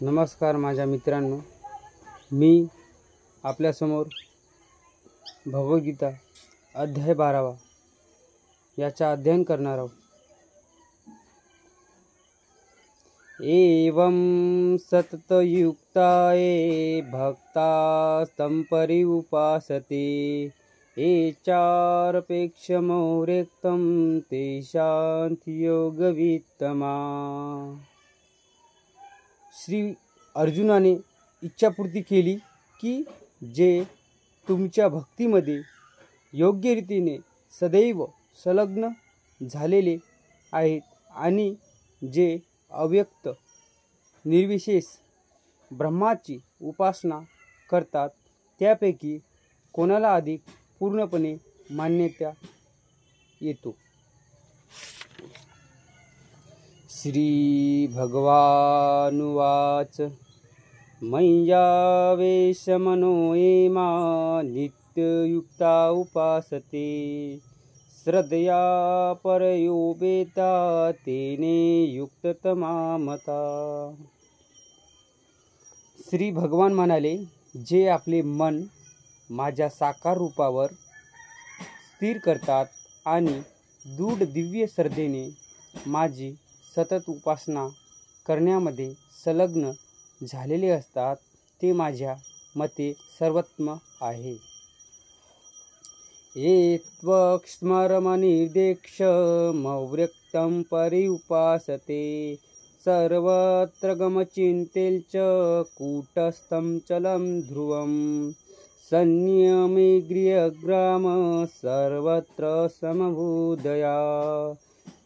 नमस्कार माझ्या मित्रांनो, मी आपल्यासमोर भगवद्गीता अध्याय 12 याचा अध्ययन करणार आहोत। एवं सततयुक्ताये भक्ता संपरि उपासते ये चारपेक्षमो रेक्तं तेषांति योगवित्तमा। श्री अर्जुनाने इच्छापूर्ती केली की जे तुमच्या भक्तीमध्ये योग्य रीतीने सदैव संलग्न झालेले आहेत आणि जे अव्यक्त निर्विशेष ब्रह्माची उपासना करतात त्यापैकी कोणाला अधिक पूर्णपणे मान्यता येतो। श्री भगवानुवाच मय्यावेशमनो ये मां नित्ययुक्ता उपासते श्रद्धया परयोपेता तेने युक्ततमा मता। श्री भगवान म्हणाले, जे आपले मन माझ्या साकार रूपावर स्थिर करतात आणि दृढ दिव्य श्रद्धेने माझी सतत उपासना करण्यामध्ये संलग्न झालेले असतात ते माझ्या मते सर्वोत्तम आहे। एत्वक्ष्मरमनिर्देक्षमव्यक्तं परिउपासते सर्वत्र गमचिन्तेल च कूटस्थं चलं ध्रुवं संयमे गृहग्राम सर्वत्र समबुद्धया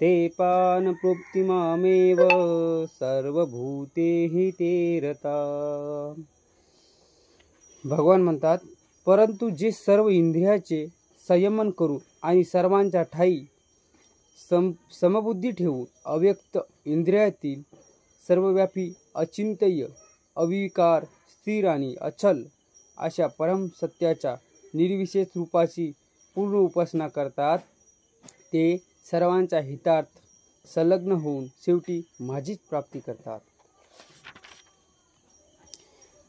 ते पानप्रोक्तिमामेव सर्वभूते ते रता। भगवान म्हणतात, परंतु जे सर्व इंद्रियाचे संयमन करून आणि सर्वांच्या ठाई समबुद्धी ठेवून अव्यक्त इंद्रियातील सर्वव्यापी अचिंत्य अविकार स्थिर आणि अचल अशा परम सत्याच्या निर्विशेष रूपाची पूर्ण उपासना करतात ते सर्वांच्या हितार्थ संलग्न होऊन शेवटी माझीच प्राप्ती करतात।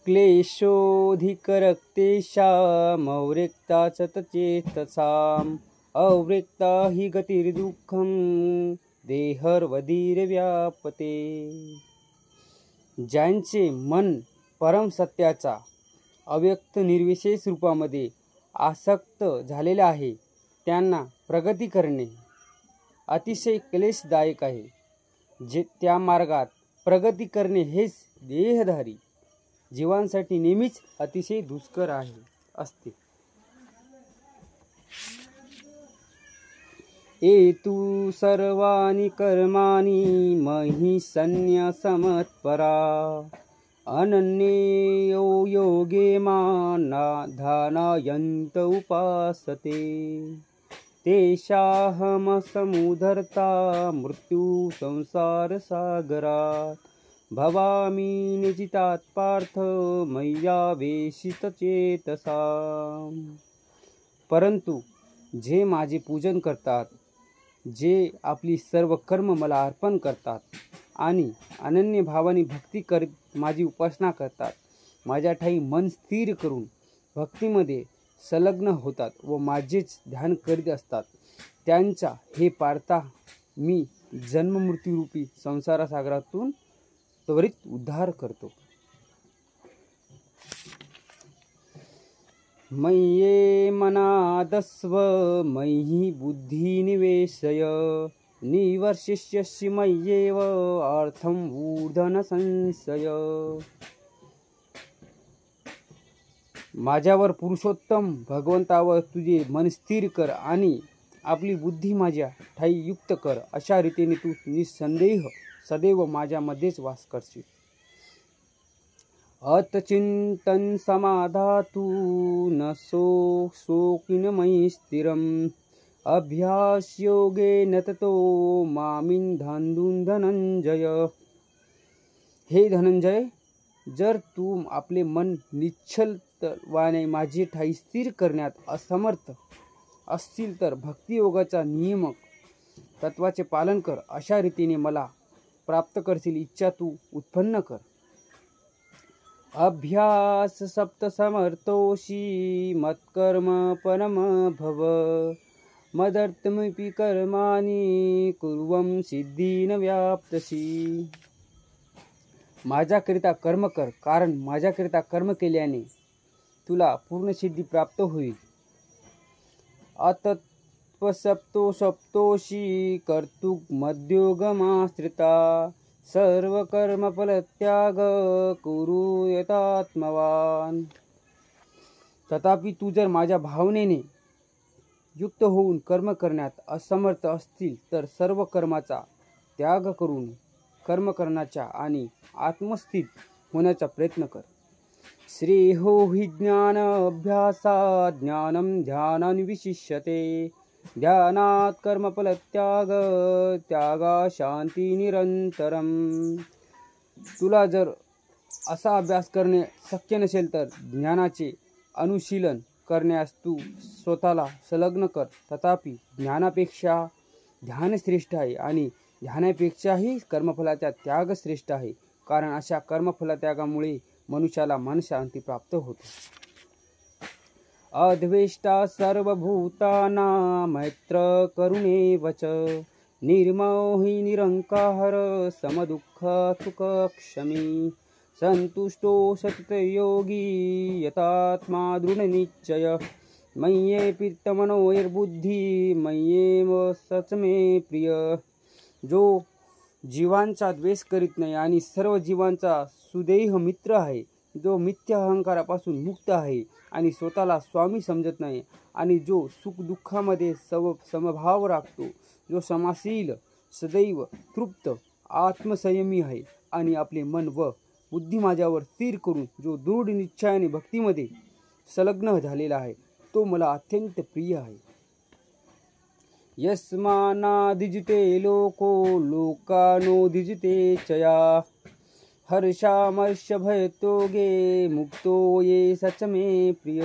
क्लेशोऽधिकरक्तेषामव्यक्ता सतचेतसाम् अव्यक्ता हि गतिर्दुःखं देहर्वधीर्व्यापते। ज्यांचे मन परम सत्याचा अव्यक्त निर्विशेष रूपामध्ये आसक्त झालेले आहे त्यांना प्रगती करणे अतिशय क्लेशदायक आहे। जे त्या मार्गात प्रगती करणे हेच देहधारी जीवांसाठी नेहमीच अतिशय दुष्कर असते। एतु सर्वाणि कर्माणि मयि सन्न्यसमत्परा अनन्यो योगे मां ध्यानायन्त उपासते तेषाहमसमुद्धर्ता मृत्यु संसार सागरात् भवामि निजितात् पार्थ मय्यावेशितचेतसाम्। परंतु जे माझे पूजन करतात, जे आपली सर्व कर्म मला अर्पण करतात आणि अनन्य भावाने भक्ती करीत माझी उपासना करतात, माझ्या ठाई मन स्थिर करून भक्तीमध्ये संलग्न होतात व माझेच ध्यान करीत असतात, त्यांचा हे पार्था मी जन्ममृत्यूरूपी संसारसागरातून त्वरित उद्धार करतो। मय्ये मनादस्व मयि बुद्धि निवेशय निवर्शिष्यसि मय्येव अर्थं ऊर्ध्व संशय। माझ्यावर पुरुषोत्तम भगवंतावर तुझे मन स्थिर कर आणि आपली बुद्धी माझ्या ठाई युक्त कर, अशा रीतीने तू निसंदेह सदैव माझ्यामध्येच वास करशील। अतचिंतन समाधातु न शोकिन मयि स्थिरम् अभ्यास योगेन ततो मामिन्धं धनंजय। हे धनंजय, जर तू आपले मन निश्चलवाने माझी ठाई स्थिर करण्यात असमर्थ असतील तर भक्तियोगाचा नियमक तत्वाचे पालन कर, अशा रीतीने मला प्राप्त करशील इच्छा तू उत्पन्न कर। अभ्यास सप्त समर्थोषी मत्कर्म परम भव मदर्थमिपि कर्माणि कुर्वं सिद्धीन व्याप्तसी। माझ्याकरिता कर्म कर, कारण माझ्याकरिता कर्म केल्याने तुला पूर्ण सिद्धी प्राप्त होईल। सप्तोषी कर्तुक मध्योगमाश्रिता सर्व कर्म फल त्याग कुरु यतात्मवान। तथापि तू जर माझ्या भावनेने युक्त होऊन कर्म करण्यात असमर्थ असतील तर सर्व कर्माचा त्याग करून कर्म करण्याचा आणि आत्मस्थित होण्याचा प्रयत्न कर। श्रेयो हि ज्ञान अभ्यासात् ज्ञानं ध्यानान् विशिष्यते ध्यानात् कर्मफल त्याग त्यागा शांती निरंतरम। तुला जर असा अभ्यास करणे शक्य नसेल तर ज्ञानाचे अनुशीलन करण्यास तू स्वतःला संलग्न कर। तथापि ज्ञानापेक्षा ध्यान श्रेष्ठ आहे आणि ध्यानापेक्षाही कर्मफलाचा त्याग श्रेष्ठ आहे, कारण अशा कर्मफलत्यागामुळे मनुष्याला मन शांती प्राप्त होते। अद्वेष्टा सर्वभूतानां मैत्र करुणेव च निर्मोही निरंकार समदुःख सुखक्षमी संतुष्टो सततयोगी यतात्मा दृढनिश्चय मय्येऽर्पितमनोर्बुद्धि मय्येव सच मे प्रिय। जो जीवांचा द्वेष करीत नाही आणि सर्व जीवांचा सुदेह मित्र आहे, जो मिथ्या अहंकारापासून मुक्त आहे आणि स्वतःला स्वामी समजत नाही आणि जो सुख दुःखामध्ये समभाव राखतो, जो समाशील सदैव तृप्त आत्मसंयमी आहे आणि आपले मन व बुद्धी माझ्यावर स्थिर करून जो दृढ निश्चयाने भक्तीमध्ये संलग्न झालेला आहे, तो मला अत्यंत प्रिय आहे। यस्मानादिजिते लोको लोकानोदिजिते चया हर्षामर्ष भयतोगे मुक्तो ये सच मे प्रिय।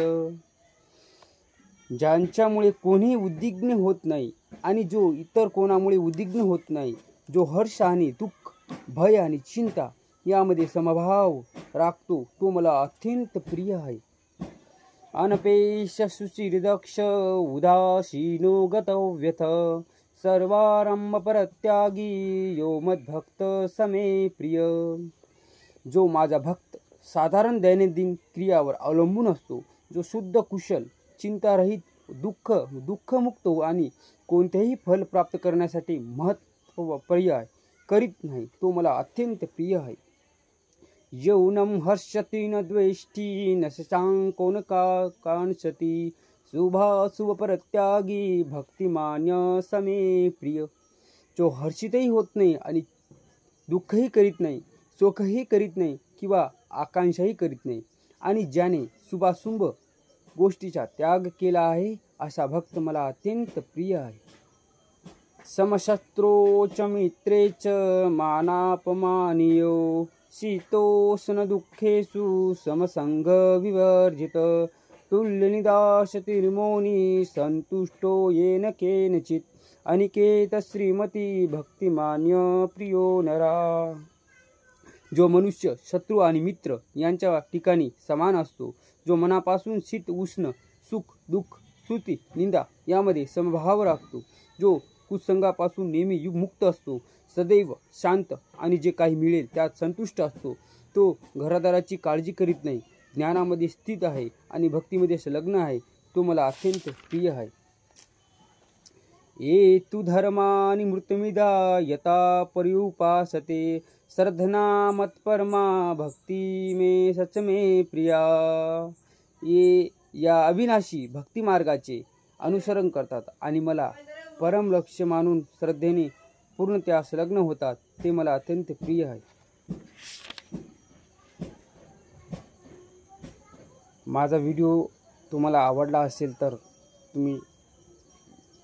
ज्यांच्यामुळे कोणी उद्विग्न होत नाही आणि जो इतर कोणामुळे उद्विग्न होत नाही, जो हर्ष आणि दुःख भय आणि चिंता यामध्ये समभाव राखतो, तो मला अत्यंत प्रिय आहे। अनपेक्ष सुचिर्दक्ष उदासीनो गतव्यथ सर्वारंभ परत्यागी यो मद्भक्त समे प्रिय। जो माझा भक्त साधारण दैनंदिन क्रियावर अवलंबून असतो, जो शुद्ध कुशल चिंतारहित दुःखमुक्त आणि कोणतेही फल प्राप्त करण्यासाठी महत्व पर्याय करीत नाही, तो मला अत्यंत प्रिय आहे। यौनम हर्षति न द्वेष्टि न शशांको न कांक्षति शुभाशुभ परित्यागी भक्तिमान्य समे प्रिय। जो हर्षितही होत नाही आणि दुःखही करीत नाही, शोकही करीत नाही किंवा आकांक्षाही करीत नाही आणि ज्याने शुभाशुभ गोष्टीचा त्याग केला आहे, असा भक्त मला अत्यंत प्रिय आहे। समशत्रो च मित्रे च मानापमानियो शीतोष्ण दुःखेषु समसंग विवर्जित तुल्यनिदाशतिर्मौनी संतुष्टो येन केनचित अनिकेत श्रीमती भक्तिमान्य प्रियो नरा। जो मनुष्य शत्रू आणि मित्र यांच्या ठिकाणी समान असतो, जो मनापासून शीत उष्ण सुख दुःख स्तुती निंदा यामध्ये समभाव राखतो, जो कुसंगापासून नेहमी मुक्त असतो, सदैव शांत आणि जे काही मिळेल त्यात संतुष्ट असतो, तो घरादाराची काळजी करीत नाही, ज्ञानामध्ये स्थित आहे आणि भक्तीमध्ये संलग्न आहे, तो मला अत्यंत प्रिय आहे। ये तु धर्मानि मृतमिदा यथा पर्युपासते श्रद्धना मत्परमा भक्ती मे सच मे प्रिया। ये या अविनाशी भक्ती मार्गाचे अनुसरण करतात आणि मला परम लक्ष्य मानून श्रद्धेने पूर्ण त्या संलग्न होतात, ते मला अत्यंत प्रिय आहे। माझा व्हिडिओ तुम्हाला आवडला असेल तर तुम्ही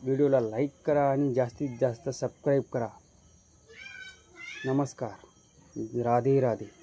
व्हिडिओला लाईक करा आणि जास्तीत जास्त सबस्क्राईब करा। नमस्कार, राधे राधे।